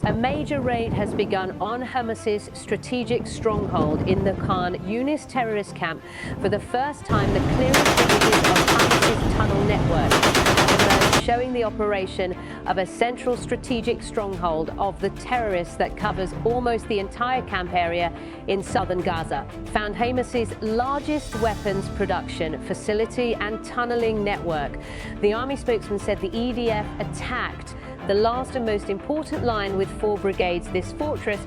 A major raid has begun on Hamas's strategic stronghold in the Khan Yunis terrorist camp. For the first time, the clearest images of Hamas's tunnel network emerged, showing the operation of a central strategic stronghold of the terrorists that covers almost the entire camp area in southern Gaza. Found Hamas's largest weapons production facility and tunneling network. The army spokesman said the EDF attacked the last and most important line with 4 brigades. This fortress,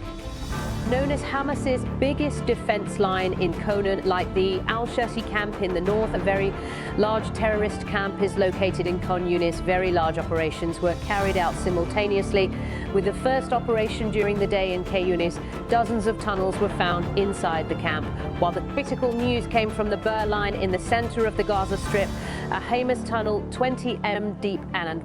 known as Hamas's biggest defense line in Conan, like the Al-Shati camp in the north, a very large terrorist camp is located in Khan Yunis. Very large operations were carried out simultaneously. With the first operation during the day in Khan Yunis, dozens of tunnels were found inside the camp, while the critical news came from the Bur line in the center of the Gaza Strip, a Hamas tunnel 20 m deep and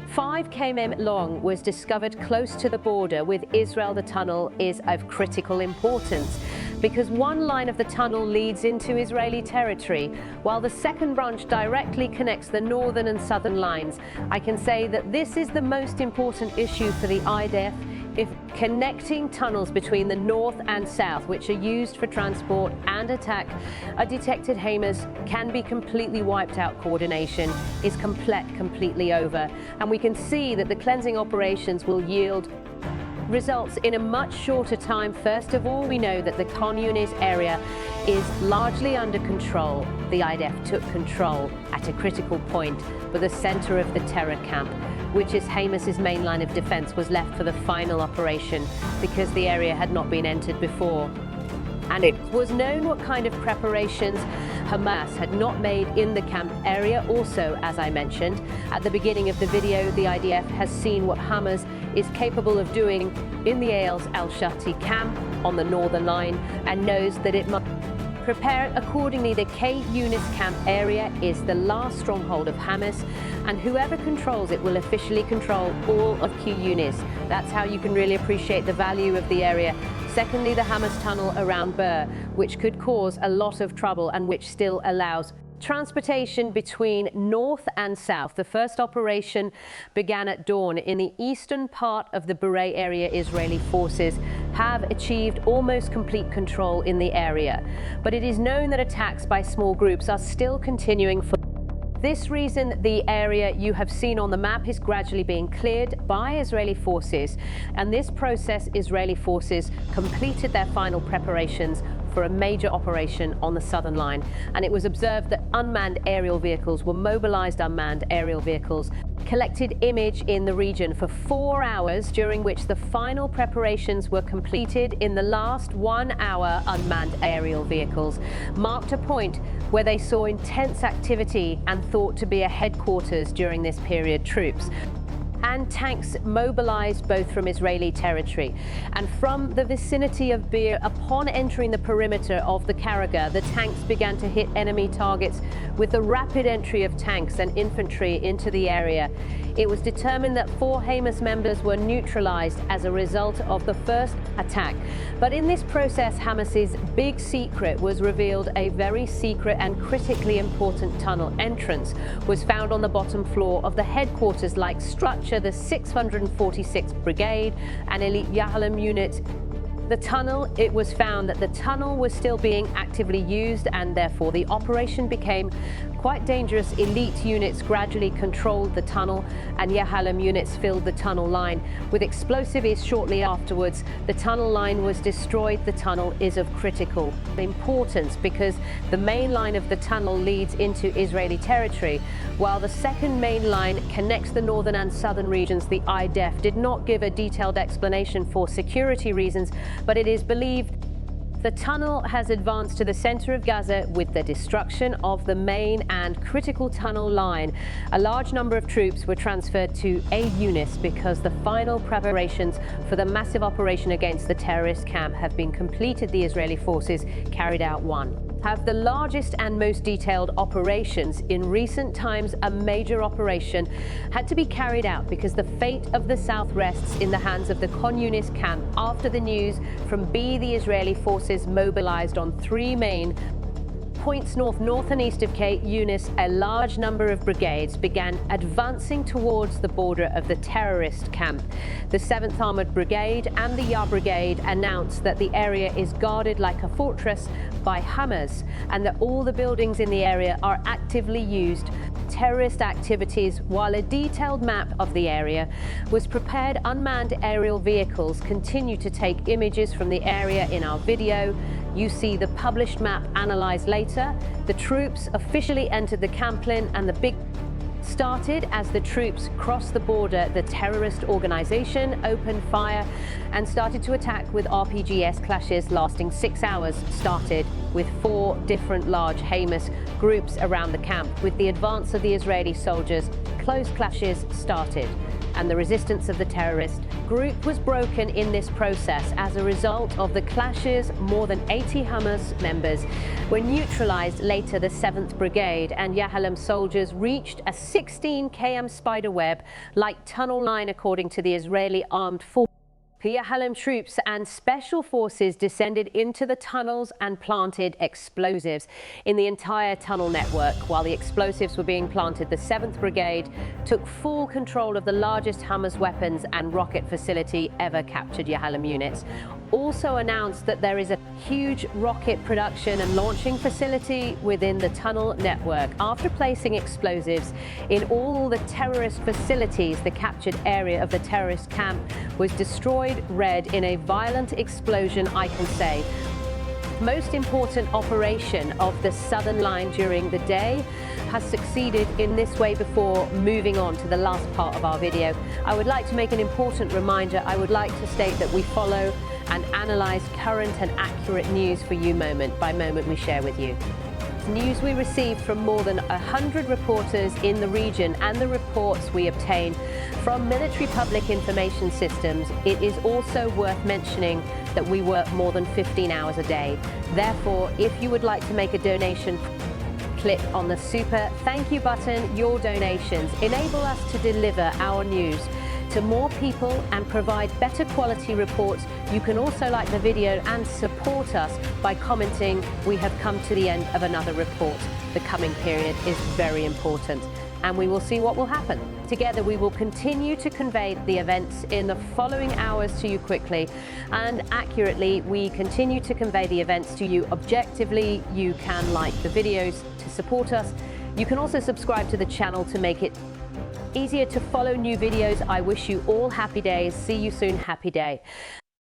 5 km long was discovered close to the border with Israel. The tunnel is of critical importance because one line of the tunnel leads into Israeli territory, while the second branch directly connects the northern and southern lines. I can say that this is the most important issue for the IDF. If connecting tunnels between the north and south, which are used for transport and attack, are detected, Hamas can be completely wiped out. Coordination is completely over. And we can see that the cleansing operations will yield results in a much shorter time. First of all, we know that the Khan Yunis area is largely under control. The IDF took control at a critical point, but the center of the terror camp, which is Hamas's main line of defense, was left for the final operation because the area had not been entered before. And it was known what kind of preparations Hamas had not made in the camp area. Also, as I mentioned at the beginning of the video, the IDF has seen what Hamas is capable of doing in the Al-Shati camp on the northern line and knows that it must prepare accordingly. The Khan Yunis camp area is the last stronghold of Hamas, and whoever controls it will officially control all of Khan Yunis. That's how you can really appreciate the value of the area. Secondly, the Hamas tunnel around Bur, which could cause a lot of trouble and which still allows transportation between north and south. The first operation began at dawn in the eastern part of the Bure area. Israeli forces have achieved almost complete control in the area, but it is known that attacks by small groups are still continuing. For this reason, the area you have seen on the map is gradually being cleared by Israeli forces, and this process, Israeli forces completed their final preparations for a major operation on the southern line, and it was observed that unmanned aerial vehicles were mobilized. Unmanned aerial vehicles collected image in the region for 4 hours, during which the final preparations were completed. In the last 1 hour, unmanned aerial vehicles marked a point where they saw intense activity and thought to be a headquarters during this period. Troops and tanks mobilized both from Israeli territory and from the vicinity of Bir. Upon entering the perimeter of the Karagah, the tanks began to hit enemy targets. With the rapid entry of tanks and infantry into the area, it was determined that 4 Hamas members were neutralized as a result of the first attack. But in this process, Hamas's big secret was revealed. A very secret and critically important tunnel entrance was found on the bottom floor of the headquarters-like structure, the 646th Brigade, an elite Yahalom unit. The tunnel, it was found that the tunnel was still being actively used, and therefore the operation became quite dangerous. Elite units gradually controlled the tunnel, and Yahalom units filled the tunnel line with explosives. Shortly afterwards, the tunnel line was destroyed. The tunnel is of critical importance because the main line of the tunnel leads into Israeli territory, while the second main line connects the northern and southern regions. The IDF did not give a detailed explanation for security reasons, but it is believed the tunnel has advanced to the center of Gaza with the destruction of the main and critical tunnel line. A large number of troops were transferred to Yunis because the final preparations for the massive operation against the terrorist camp have been completed. The Israeli forces carried out one have the largest and most detailed operations in recent times. A major operation had to be carried out because the fate of the south rests in the hands of the Khan Yunis camp. After the news from B, the Israeli forces mobilized on 3 main points north and east of Khan Yunis, a large number of brigades began advancing towards the border of the terrorist camp. The 7th Armoured Brigade and the Ya Brigade announced that the area is guarded like a fortress by Hamaz and that all the buildings in the area are actively used for terrorist activities, while a detailed map of the area was prepared. Unmanned aerial vehicles continue to take images from the area in our video. You see the published map analysed later. The troops officially entered the Camplin, and the big started as the troops crossed the border. The terrorist organisation opened fire and started to attack with RPGs. Clashes lasting 6 hours started with 4 different large Hamas groups around the camp. With the advance of the Israeli soldiers, close clashes started, and the resistance of the terrorist group was broken in this process. As a result of the clashes, more than 80 Hamas members were neutralized. Later, the 7th Brigade and Yahalem soldiers reached a 16 km spider web-like tunnel line, according to the Israeli armed forces. Yahalem troops and special forces descended into the tunnels and planted explosives in the entire tunnel network. While the explosives were being planted, the 7th Brigade took full control of the largest Hamas weapons and rocket facility ever captured. Yahalem units also announced that there is a huge rocket production and launching facility within the tunnel network. After placing explosives in all the terrorist facilities, the captured area of the terrorist camp was destroyed. Red in a violent explosion, I can say. Most important operation of the southern line during the day has succeeded in this way. Before moving on to the last part of our video, I would like to make an important reminder. I would like to state that we follow and analyse current and accurate news for you moment by moment we share with you. News we received from more than 100 reporters in the region and the reports we obtain from military public information systems. It is also worth mentioning that we work more than 15 hours a day. Therefore, if you would like to make a donation, click on the super thank you button. Your donations enable us to deliver our news to more people and provide better quality reports. You can also like the video and support us by commenting. We have come to the end of another report. The coming period is very important, and we will see what will happen. Together we will continue to convey the events in the following hours to you quickly and accurately. We continue to convey the events to you objectively. You can like the videos to support us. You can also subscribe to the channel to make it easier to follow new videos. I wish you all happy days. See you soon. Happy day.